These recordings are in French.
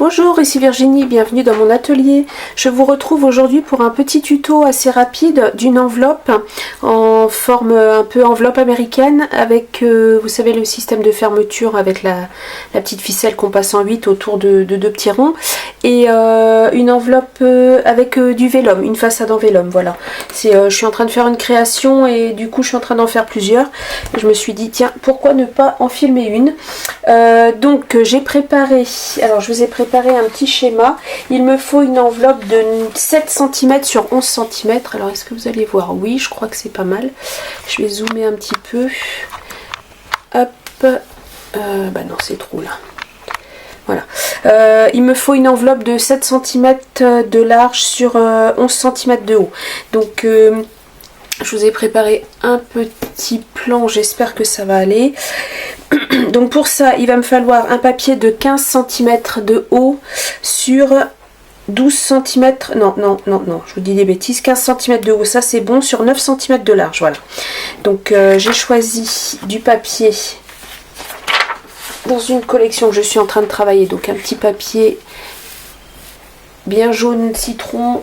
Bonjour, ici Virginie, bienvenue dans mon atelier. Je vous retrouve aujourd'hui pour un petit tuto assez rapide d'une enveloppe en forme un peu enveloppe américaine avec, vous savez, le système de fermeture avec la petite ficelle qu'on passe en 8 autour de deux petits ronds et une enveloppe avec du vélum, une façade en vélum, voilà. Je suis en train de faire une création et du coup je suis en train d'en faire plusieurs. Et je me suis dit, tiens, pourquoi ne pas en filmer une. Donc j'ai préparé, alors je vous ai préparé un petit schéma. Il me faut une enveloppe de 7 cm sur 11 cm. Alors est-ce que vous allez voir? Oui, je crois que c'est pas mal. Je vais zoomer un petit peu. Hop. Bah non, c'est trop là. Voilà. Il me faut une enveloppe de 7 cm de large sur 11 cm de haut. Donc je vous ai préparé un petit plan, j'espère que ça va aller. Donc pour ça, il va me falloir un papier de 15 cm de haut sur 12 cm, non, je vous dis des bêtises, 15 cm de haut, ça c'est bon, sur 9 cm de large, voilà. Donc j'ai choisi du papier dans une collection que je suis en train de travailler, donc un petit papier bien jaune citron,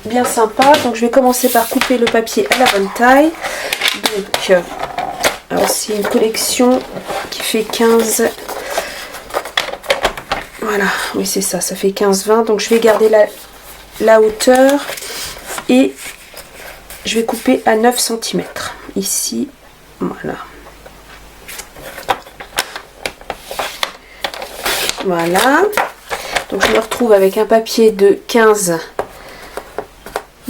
bien sympa. Donc je vais commencer par couper le papier à la bonne taille. Donc alors c'est une collection qui fait 15, voilà, oui c'est ça, ça fait 15-20. Donc je vais garder la hauteur et je vais couper à 9 cm ici, voilà. Voilà, donc je me retrouve avec un papier de 15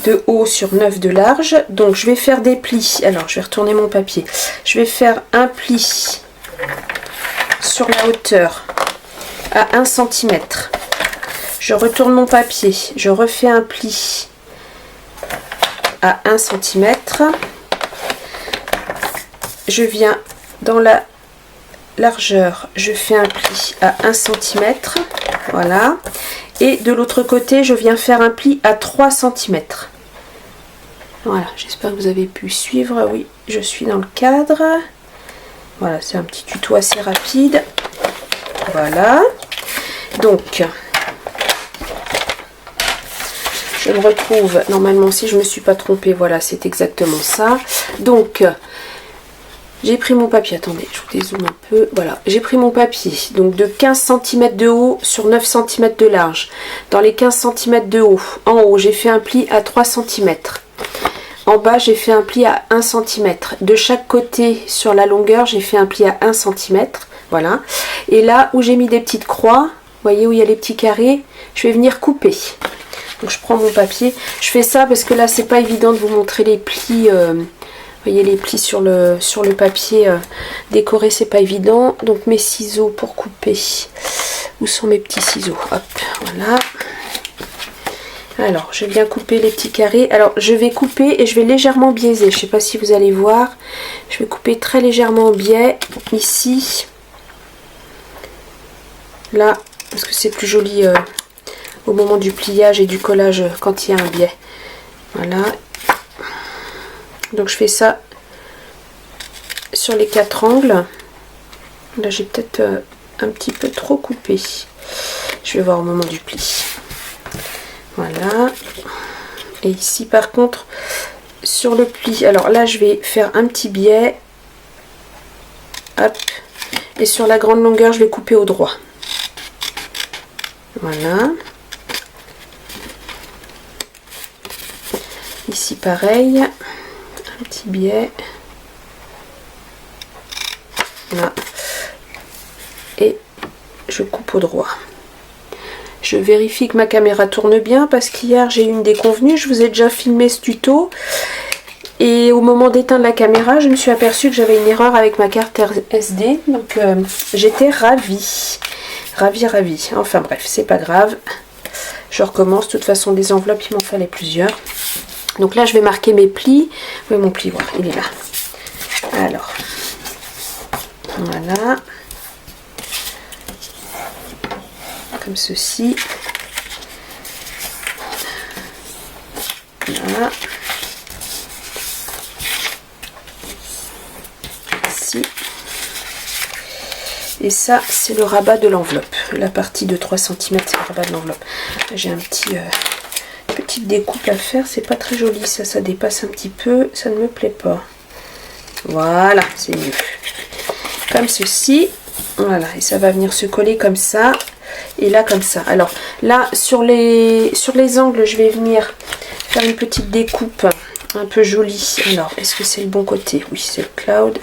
de haut sur 9 de large. Donc je vais faire des plis. Alors je vais retourner mon papier. Je vais faire un pli sur la hauteur à 1 cm. Je retourne mon papier. Je refais un pli à 1 cm. Je viens dans la largeur. Je fais un pli à 1 cm. Voilà. Et de l'autre côté, je viens faire un pli à 3 cm. Voilà, j'espère que vous avez pu suivre. Oui, je suis dans le cadre. Voilà, c'est un petit tuto assez rapide. Voilà. Donc, je me retrouve, normalement, si je ne me suis pas trompée, voilà, c'est exactement ça. Donc, j'ai pris mon papier, attendez, je vous dézoome un peu, voilà, j'ai pris mon papier, donc de 15 cm de haut sur 9 cm de large. Dans les 15 cm de haut, en haut, j'ai fait un pli à 3 cm. En bas, j'ai fait un pli à 1 cm. De chaque côté, sur la longueur, j'ai fait un pli à 1 cm, voilà. Et là, où j'ai mis des petites croix, vous voyez où il y a les petits carrés, je vais venir couper. Donc, je prends mon papier. Je fais ça parce que là, c'est pas évident de vous montrer les plis... vous voyez les plis sur le papier décoré, c'est pas évident. Donc mes ciseaux pour couper. Où sont mes petits ciseaux? Hop, voilà. Alors, je viens couper les petits carrés. Alors, je vais couper et je vais légèrement biaiser. Je sais pas si vous allez voir. Je vais couper très légèrement en biais. Ici. Là, parce que c'est plus joli au moment du pliage et du collage quand il y a un biais. Voilà. Donc je fais ça sur les 4 angles. Là j'ai peut-être un petit peu trop coupé. Je vais voir au moment du pli. Voilà. Et ici par contre sur le pli, alors là je vais faire un petit biais. Hop. Et sur la grande longueur je vais couper au droit. Voilà. Ici pareil. Un petit biais. Là. Et je coupe au droit. Je vérifie que ma caméra tourne bien parce qu'hier j'ai eu une déconvenue. Je vous ai déjà filmé ce tuto. Et au moment d'éteindre la caméra, je me suis aperçue que j'avais une erreur avec ma carte SD. Donc j'étais ravie. Ravie. Enfin bref, c'est pas grave. Je recommence. De toute façon, des enveloppes, il m'en fallait plusieurs. Donc là, je vais marquer mes plis. Oui, mon pli, voilà, il est là. Alors, voilà. Comme ceci. Voilà. Ici. Et ça, c'est le rabat de l'enveloppe. La partie de 3 cm, c'est le rabat de l'enveloppe. J'ai un petite découpe à faire. C'est pas très joli, ça dépasse un petit peu. Ça ne me plaît pas. Voilà, c'est mieux. Comme ceci. Voilà, et ça va venir se coller comme ça. Et là, comme ça. Alors, là, sur les angles, je vais venir faire une petite découpe un peu jolie. Alors, est-ce que c'est le bon côté? Oui, c'est le cloud.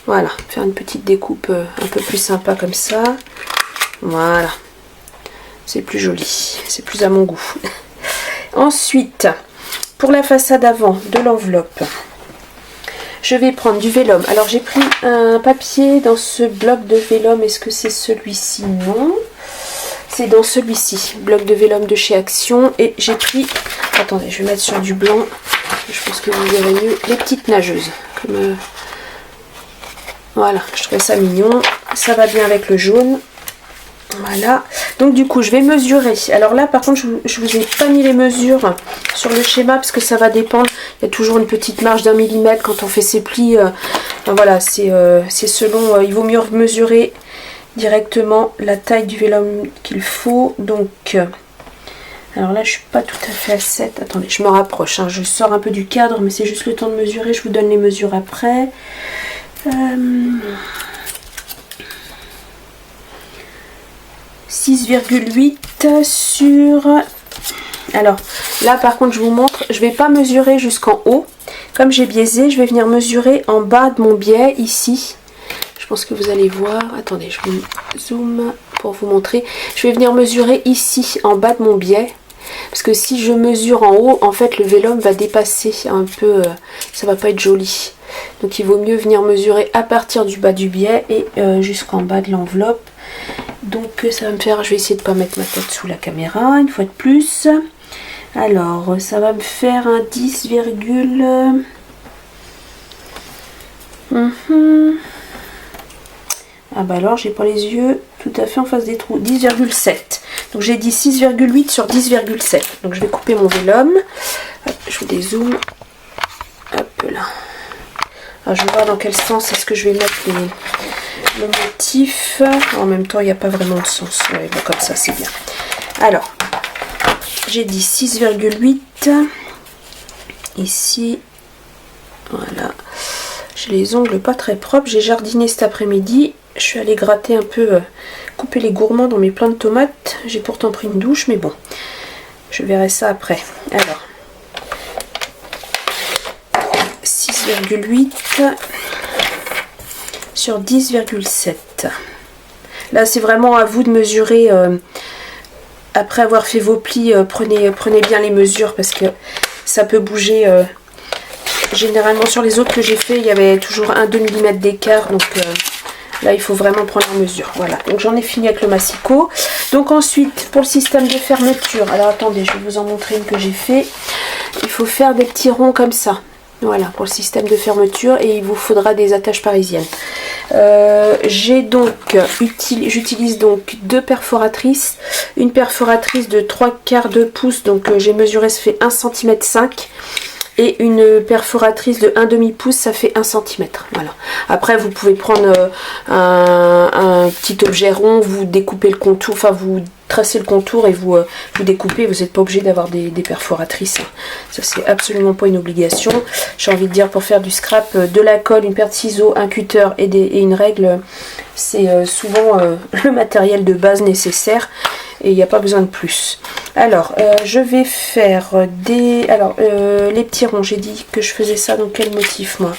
Voilà, faire une petite découpe un peu plus sympa comme ça. Voilà. C'est plus joli. C'est plus à mon goût. Ensuite, pour la façade avant de l'enveloppe, je vais prendre du vélum. Alors, j'ai pris un papier dans ce bloc de vélum. Est-ce que c'est celui-ci? Non. C'est dans celui-ci. Bloc de vélum de chez Action. Et j'ai pris... Attendez, je vais mettre sur du blanc. Je pense que vous verrez mieux. Les petites nageuses. Comme... Voilà, je trouvais ça mignon. Ça va bien avec le jaune. Voilà. Donc du coup, je vais mesurer. Alors là, par contre, je vous ai pas mis les mesures sur le schéma parce que ça va dépendre. Il y a toujours une petite marge d'1 millimètre quand on fait ses plis. Enfin, voilà, c'est selon... il vaut mieux mesurer directement la taille du vélum qu'il faut. Donc... alors là, je suis pas tout à fait à 7. Attendez, je me rapproche. Hein. Je sors un peu du cadre, mais c'est juste le temps de mesurer. Je vous donne les mesures après. 6,8 sur... Alors, là par contre, je vous montre, je vais pas mesurer jusqu'en haut. Comme j'ai biaisé, je vais venir mesurer en bas de mon biais, ici. Je pense que vous allez voir. Attendez, je vous zoome pour vous montrer. Je vais venir mesurer ici, en bas de mon biais. Parce que si je mesure en haut, en fait, le vélum va dépasser un peu. Ça va pas être joli. Donc, il vaut mieux venir mesurer à partir du bas du biais et jusqu'en bas de l'enveloppe. Donc, ça va me faire... Je vais essayer de ne pas mettre ma tête sous la caméra, une fois de plus. Alors, ça va me faire un 10, ah bah alors, j'ai pas les yeux tout à fait en face des trous. 10,7. Donc, j'ai dit 6,8 sur 10,7. Donc, je vais couper mon vélum. Hop, je vous dézoome. Hop là. Alors, je vais voir dans quel sens est-ce que je vais mettre le motif. En même temps, il n'y a pas vraiment de sens. Ouais, bon, comme ça, c'est bien. Alors, j'ai dit 6,8. Ici. Voilà. J'ai les ongles pas très propres. J'ai jardiné cet après-midi. Je suis allée gratter un peu, couper les gourmands dans mes plants de tomates. J'ai pourtant pris une douche, mais bon. Je verrai ça après. Alors. 6,8 sur 10,7. Là, c'est vraiment à vous de mesurer. Après avoir fait vos plis, prenez bien les mesures parce que ça peut bouger. Généralement, sur les autres que j'ai fait, il y avait toujours 1-2 mm d'écart. Donc là, il faut vraiment prendre en mesure. Voilà, donc j'en ai fini avec le massicot. Donc ensuite, pour le système de fermeture. Alors attendez, je vais vous en montrer une que j'ai fait. Il faut faire des petits ronds comme ça. Voilà, pour le système de fermeture, et il vous faudra des attaches parisiennes. J'utilise donc deux perforatrices. Une perforatrice de 3/4 de pouce, donc j'ai mesuré, ça fait 1,5 cm. Et une perforatrice de 1/2 pouce, ça fait 1 cm. Voilà. Après, vous pouvez prendre un petit objet rond, vous découpez le contour, enfin vous tracez le contour et vous découpez. Vous n'êtes pas obligé d'avoir des perforatrices. Ça, c'est absolument pas une obligation. J'ai envie de dire, pour faire du scrap, de la colle, une paire de ciseaux, un cutter et une règle, c'est souvent le matériel de base nécessaire. Et il n'y a pas besoin de plus. Alors, je vais faire des... Alors, les petits ronds, j'ai dit que je faisais ça dans quel motif, moi?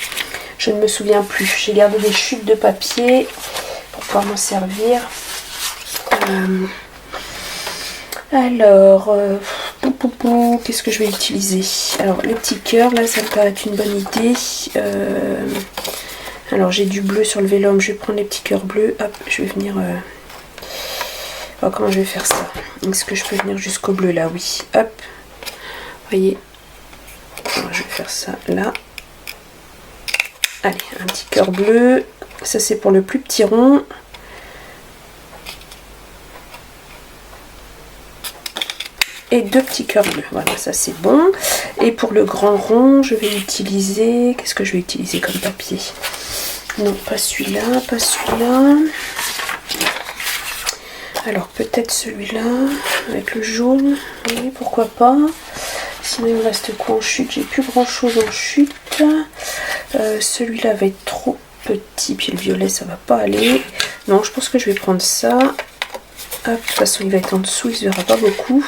Je ne me souviens plus. J'ai gardé des chutes de papier pour pouvoir m'en servir. Alors, qu'est-ce que je vais utiliser? Alors, les petits cœurs, là, ça me paraît être une bonne idée. Alors, j'ai du bleu sur le vélum. Je vais prendre les petits cœurs bleus. Hop, je vais venir... Alors, comment je vais faire ça? Est-ce que je peux venir jusqu'au bleu là? Oui. Hop. Voyez. Alors, je vais faire ça là. Allez, un petit cœur bleu. Ça, c'est pour le plus petit rond. Et deux petits cœurs bleus. Voilà, ça c'est bon. Et pour le grand rond, je vais utiliser... Qu'est-ce que je vais utiliser comme papier? Non, pas celui-là, pas celui-là. Alors peut-être celui-là avec le jaune, oui pourquoi pas. Sinon il me reste quoi en chute? J'ai plus grand chose en chute. Celui-là va être trop petit, puis le violet ça va pas aller. Non, je pense que je vais prendre ça. Hop, de toute façon il va être en dessous, il se verra pas beaucoup.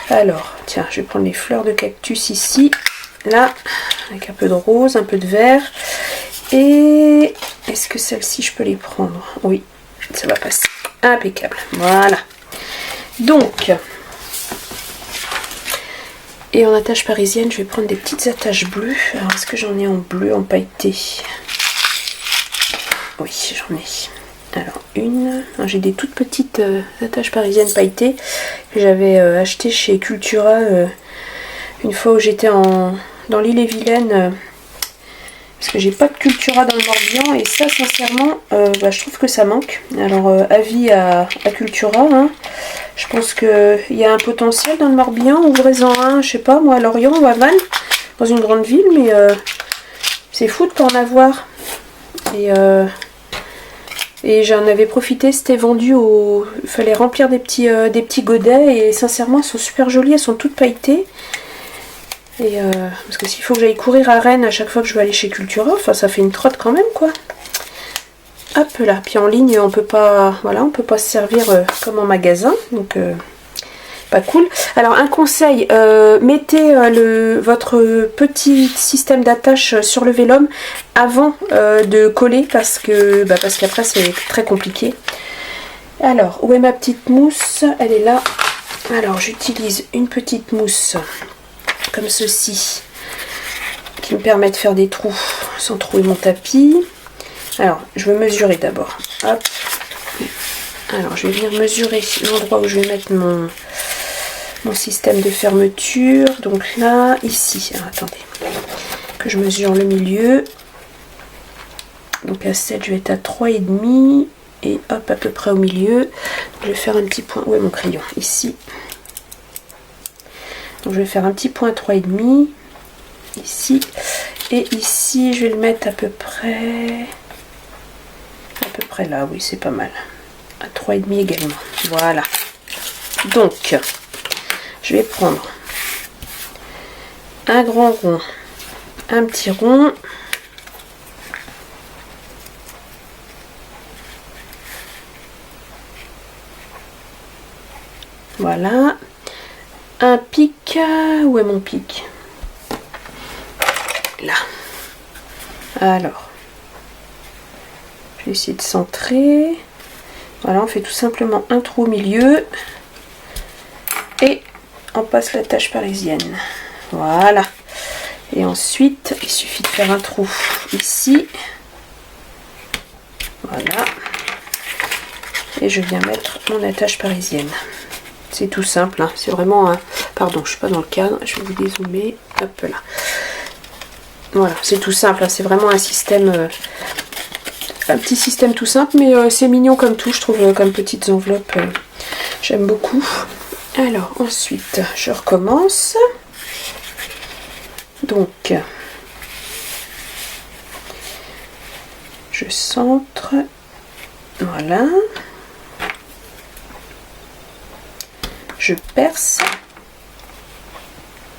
Alors tiens, je vais prendre les fleurs de cactus ici, là, avec un peu de rose, un peu de vert. Et est-ce que celles-ci je peux les prendre? Oui, ça va passer. Impeccable, voilà. Donc, et en attache parisienne, je vais prendre des petites attaches bleues. Alors, est-ce que j'en ai en bleu, en pailleté? Oui, j'en ai. Alors, une. J'ai des toutes petites attaches parisiennes pailletées que j'avais achetées chez Cultura une fois où j'étais dans l'île-et-Vilaine. Parce que j'ai pas de Cultura dans le Morbihan et ça sincèrement je trouve que ça manque. Alors avis à Cultura, hein. Je pense qu'il y a un potentiel dans le Morbihan, ouvrez-en un, je sais pas moi à Lorient ou à Vannes, dans une grande ville, mais c'est fou de pas en avoir. Et j'en avais profité, c'était vendu au. Il fallait remplir des petits godets et sincèrement elles sont super jolies, elles sont toutes pailletées. Et parce que s'il faut que j'aille courir à Rennes à chaque fois que je vais aller chez Cultura, enfin ça fait une trotte quand même quoi. Hop là, puis en ligne on peut pas, voilà, on peut pas se servir comme en magasin, donc pas cool. Alors un conseil, mettez votre petit système d'attache sur le vélum avant de coller parce qu'après c'est très compliqué. Alors où est ma petite mousse? Elle est là. Alors j'utilise une petite mousse comme ceci qui me permet de faire des trous sans trouer mon tapis. Alors je vais mesurer d'abord. Hop. Alors je vais venir mesurer l'endroit où je vais mettre mon système de fermeture. Donc là, ici. Alors attendez. Que je mesure le milieu. Donc à 7, je vais être à 3,5. Et hop, à peu près au milieu. Donc, je vais faire un petit point. Où est mon crayon? Ici. Donc je vais faire un petit point 3,5 ici, et ici je vais le mettre à peu près là, oui c'est pas mal, à 3,5 également, voilà. Donc je vais prendre un grand rond, un petit rond, voilà. Un pic, où est mon pic? Là. Alors, je vais essayer de centrer. Voilà, on fait tout simplement un trou au milieu et on passe l'attache parisienne. Voilà. Et ensuite, il suffit de faire un trou ici. Voilà. Et je viens mettre mon attache parisienne. C'est tout simple, hein. C'est vraiment un... Pardon, je suis pas dans le cadre, je vais vous dézoomer. Hop là. Voilà, c'est tout simple, hein. C'est vraiment un système... un petit système tout simple, mais c'est mignon comme tout, je trouve, comme petites enveloppes. J'aime beaucoup. Alors, ensuite, je recommence. Donc, je centre. Voilà. Je perce,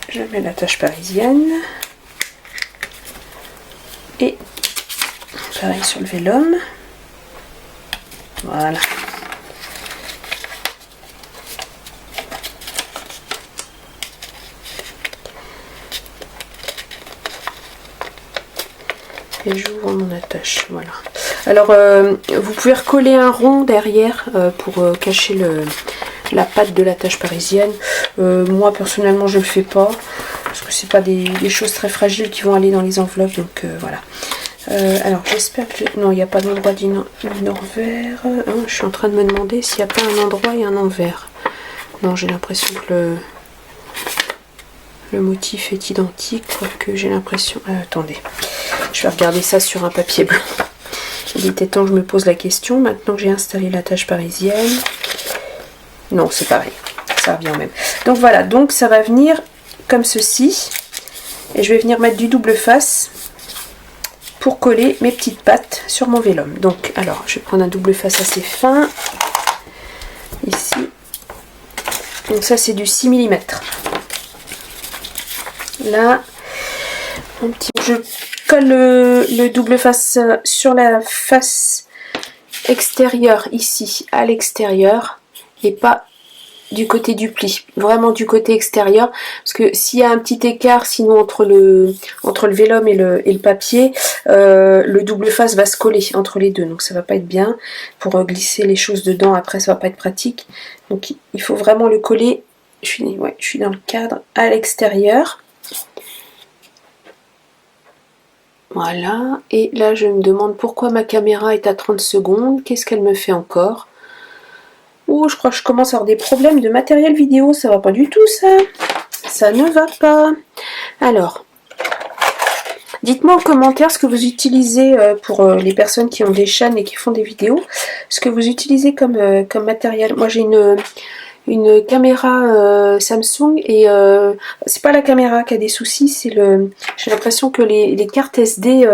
je mets l'attache parisienne et pareil sur le vélum, voilà. Et j'ouvre mon attache, voilà. Alors vous pouvez recoller un rond derrière pour cacher la patte de l'attache parisienne. Moi personnellement je le fais pas parce que c'est pas des choses très fragiles qui vont aller dans les enveloppes, donc voilà. Alors j'espère que non, il n'y a pas d'endroit d'envers. Je suis en train de me demander s'il n'y a pas un endroit et un envers. Non, j'ai l'impression que le motif est identique, quoique j'ai l'impression... attendez, je vais regarder ça sur un papier blanc. Il était temps que je me pose la question, maintenant que j'ai installé l'attache parisienne. Non, c'est pareil, ça revient au même. Donc voilà, donc ça va venir comme ceci. Et je vais venir mettre du double face. pour coller mes petites pattes sur mon vélum. Donc, alors, je vais prendre un double face assez fin. Ici. Donc ça, c'est du 6 mm. Là, je colle le double face sur la face extérieure, ici, à l'extérieur, et pas du côté du pli, vraiment du côté extérieur, parce que s'il y a un petit écart sinon entre le vélum et le papier, le double face va se coller entre les deux, donc ça va pas être bien pour glisser les choses dedans. Après ça va pas être pratique, donc il faut vraiment le coller. Je suis dans le cadre à l'extérieur, voilà. Et là je me demande pourquoi ma caméra est à 30 secondes, qu'est-ce qu'elle me fait encore? Oh, je crois que je commence à avoir des problèmes de matériel vidéo, ça va pas du tout ça. Ça ne va pas. Alors, dites-moi en commentaire ce que vous utilisez pour les personnes qui ont des chaînes et qui font des vidéos. Ce que vous utilisez comme matériel. Moi j'ai une caméra Samsung et c'est pas la caméra qui a des soucis, c'est j'ai l'impression que les cartes SD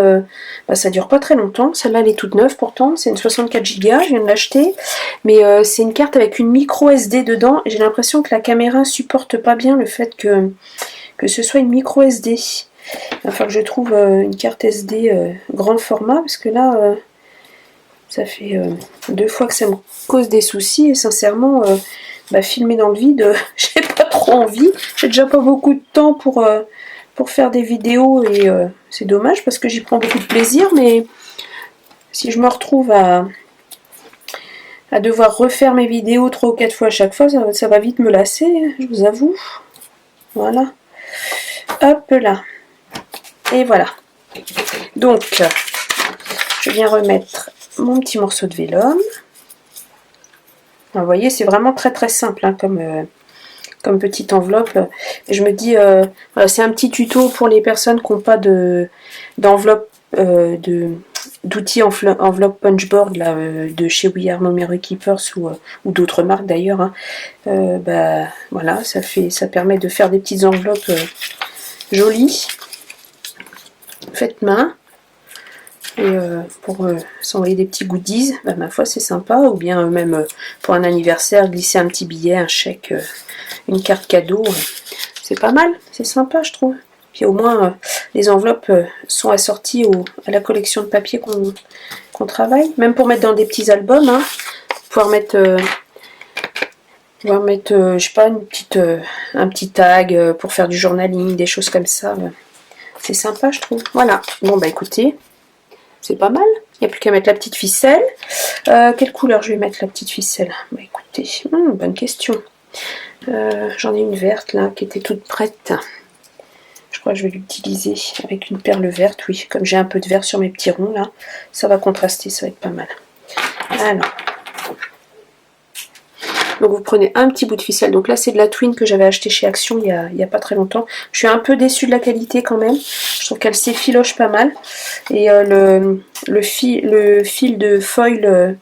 ça dure pas très longtemps. Celle-là elle est toute neuve pourtant, c'est une 64 Go, je viens de l'acheter, mais c'est une carte avec une micro SD dedans et j'ai l'impression que la caméra supporte pas bien le fait que ce soit une micro SD. Il va falloir que je trouve une carte SD grand format, parce que là ça fait 2 fois que ça me cause des soucis et sincèrement filmer dans le vide, j'ai pas trop envie. J'ai déjà pas beaucoup de temps pour faire des vidéos et c'est dommage parce que j'y prends beaucoup de plaisir, mais si je me retrouve à devoir refaire mes vidéos 3 ou 4 fois à chaque fois, ça va vite me lasser, je vous avoue. Voilà. Hop là. Et voilà. Donc, je viens remettre mon petit morceau de vélum. Vous voyez, c'est vraiment très très simple hein, comme petite enveloppe. Et je me dis, voilà, c'est un petit tuto pour les personnes qui n'ont pas d'enveloppe, d'outils enveloppe punchboard là, de chez We Are Memory Keepers ou d'autres marques d'ailleurs. Hein. Voilà, ça permet de faire des petites enveloppes jolies, faites main. Et pour s'envoyer des petits goodies, ma foi c'est sympa, ou bien même pour un anniversaire, glisser un petit billet, un chèque, une carte cadeau, c'est pas mal, c'est sympa je trouve. Puis au moins les enveloppes sont assorties à la collection de papier qu'on travaille, même pour mettre dans des petits albums, hein, pouvoir mettre je sais pas, un petit tag pour faire du journaling, des choses comme ça, c'est sympa je trouve. Voilà, bon bah écoutez, c'est pas mal, il n'y a plus qu'à mettre la petite ficelle. Quelle couleur je vais mettre la petite ficelle? Bah écoutez, bonne question. J'en ai une verte là qui était toute prête. Je crois que je vais l'utiliser avec une perle verte, oui. Comme j'ai un peu de vert sur mes petits ronds là, ça va contraster, ça va être pas mal. Alors. Donc vous prenez un petit bout de ficelle. Donc là c'est de la twin que j'avais acheté chez Action il y a pas très longtemps. Je suis un peu déçue de la qualité quand même. Je trouve qu'elle s'effiloche pas mal. Et le fil de foil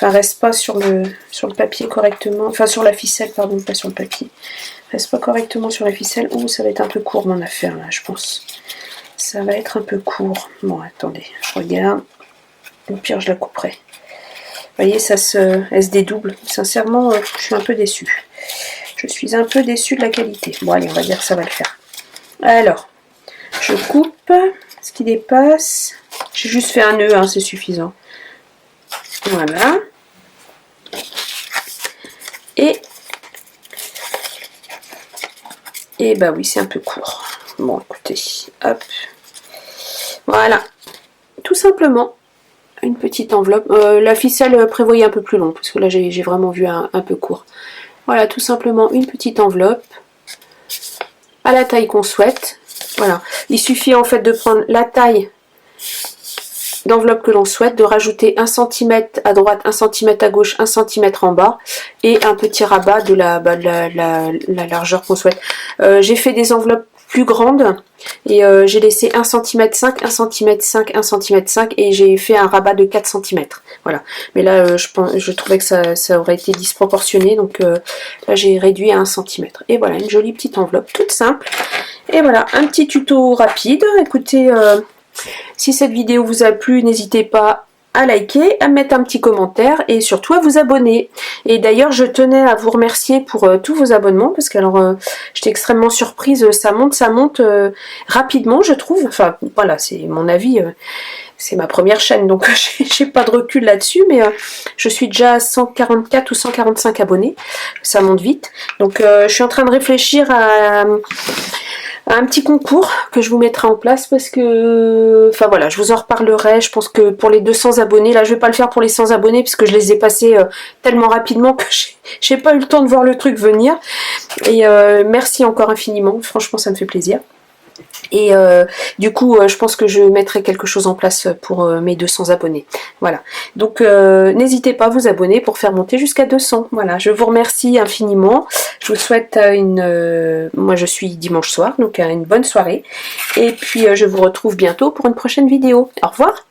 reste pas sur le papier correctement. Enfin sur la ficelle, pardon, pas sur le papier. Reste pas correctement sur la ficelle. Ouh, ça va être un peu court mon affaire là, je pense. Ça va être un peu court. Bon, attendez, je regarde. Au pire, je la couperai. Vous voyez, ça se dédouble. Sincèrement, je suis un peu déçue. Je suis un peu déçue de la qualité. Bon, allez, on va dire que ça va le faire. Alors, je coupe ce qui dépasse. J'ai juste fait un nœud, hein, c'est suffisant. Voilà. Et bah oui, c'est un peu court. Bon, écoutez, hop. Voilà. Tout simplement. Une petite enveloppe. La ficelle prévoyait un peu plus long, parce que là j'ai vraiment vu un peu court. Voilà, tout simplement une petite enveloppe à la taille qu'on souhaite. Voilà, il suffit en fait de prendre la taille d'enveloppe que l'on souhaite, de rajouter 1 cm à droite, 1 cm à gauche, 1 cm en bas, et un petit rabat de la largeur qu'on souhaite. J'ai fait des enveloppes plus grande et j'ai laissé 1 cm 5, 1 cm 5, 1 cm 5 et j'ai fait un rabat de 4 cm. Voilà. Mais là je trouvais que ça aurait été disproportionné, donc là j'ai réduit à 1 cm. Et voilà, une jolie petite enveloppe toute simple. Et voilà, un petit tuto rapide. Écoutez, Si cette vidéo vous a plu, n'hésitez pas à liker, à mettre un petit commentaire et surtout à vous abonner. Et d'ailleurs, je tenais à vous remercier pour tous vos abonnements parce que alors j'étais extrêmement surprise, ça monte rapidement, je trouve. Enfin voilà, c'est mon avis, c'est ma première chaîne donc j'ai pas de recul là-dessus, mais je suis déjà à 144 ou 145 abonnés, ça monte vite. Donc je suis en train de réfléchir à un petit concours que je vous mettrai en place parce que, enfin voilà, je vous en reparlerai. Je pense que pour les 200 abonnés, là je vais pas le faire pour les 100 abonnés puisque je les ai passés tellement rapidement que j'ai pas eu le temps de voir le truc venir. Et merci encore infiniment, franchement ça me fait plaisir. Et du coup, je pense que je mettrai quelque chose en place pour mes 200 abonnés. Voilà. Donc, n'hésitez pas à vous abonner pour faire monter jusqu'à 200. Voilà. Je vous remercie infiniment. Je vous souhaite moi, je suis dimanche soir, donc une bonne soirée. Et puis, je vous retrouve bientôt pour une prochaine vidéo. Au revoir.